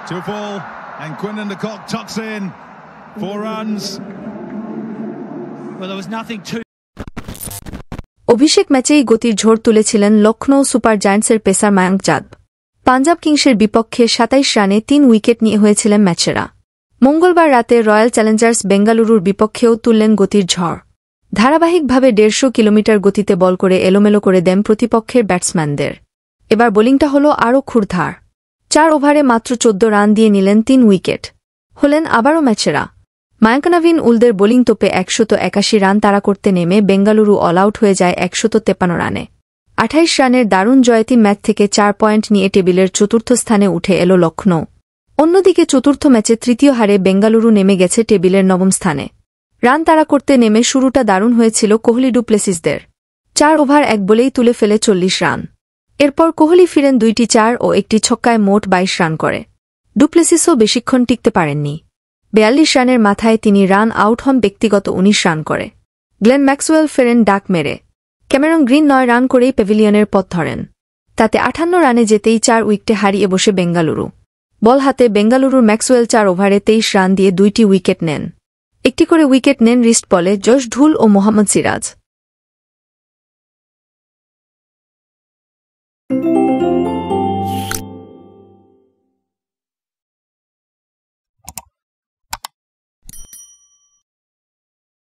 2-4, and Quinlan de Kock tucks in 4 runs. Well, there was nothing too. অভিষেক ম্যাচেই গতির ঝড় তুলেছিলেন লখনৌ সুপার জায়ান্টসের পেসার মায়াঙ্ক যাদব। পাঞ্জাব কিংসের বিপক্ষে ২৭ রানে ৩ উইকেট নিয়ে হয়েছিলেন ম্যাচেরা। মঙ্গলবার রাতে রয়্যাল চ্যালেঞ্জার্স বেঙ্গালুরুর বিপক্ষেও তুললেন গতির ঝড়। ধারাবাহিকভাবে ১৫০ কিলোমিটার গতিতে বল করে এলোমেলো করে দেন প্রতিপক্ষের ব্যাটসম্যানদের। এবার বোলিংটা হল আরও ক্ষুরধার। ৪ ওভারে মাত্র ১৪ রান দিয়ে নিলেন ৩ উইকেট। হলেন আবারও ম্যাচেরা। মায়াঙ্কনবীন উলদের বোলিং তোপে ১৮১ রান তাড়া করতে নেমে বেঙ্গালুরু অল আউট হয়ে যায় ১৫৩ রানে। ২৮ রানের দারুণ জয়তি ম্যাচ থেকে ৪ পয়েন্ট নিয়ে টেবিলের চতুর্থ স্থানে উঠে এল লখনৌ। অন্যদিকে চতুর্থ ম্যাচে তৃতীয় হারে বেঙ্গালুরু নেমে গেছে টেবিলের নবম স্থানে। রান তাড়া করতে নেমে শুরুটা দারুণ হয়েছিল কোহলি ডুপ্লেসিসদের। ৪ ওভার ১ বলেই তুলে ফেলে ৪০ রান। এরপর কোহলি ফিরেন ২টি ৪ ও একটি ছক্কায় মোট ২২ রান করে। ডুপ্লেসিসও বেশিক্ষণ টিকতে পারেননি। ৪২ রানের মাথায় তিনি রান আউট হন ব্যক্তিগত ১৯ রান করে। গ্লেন ম্যাক্সওয়েল ফেরেন ডাক মেরে। ক্যামেরন গ্রিন ৯ রান করেই প্যাভিলিয়নের পথ ধরেন। তাতে ৫৮ রানে যেতেই ৪ উইকেটে হারিয়ে বসে বেঙ্গালুরু। বল হাতে বেঙ্গালুরুর ম্যাক্সওয়েল ৪ ওভারে ২৩ রান দিয়ে ২টি উইকেট নেন। একটি করে উইকেট নেন রিস্ট বলে জশ ঢুল ও মোহাম্মদ সিরাজ।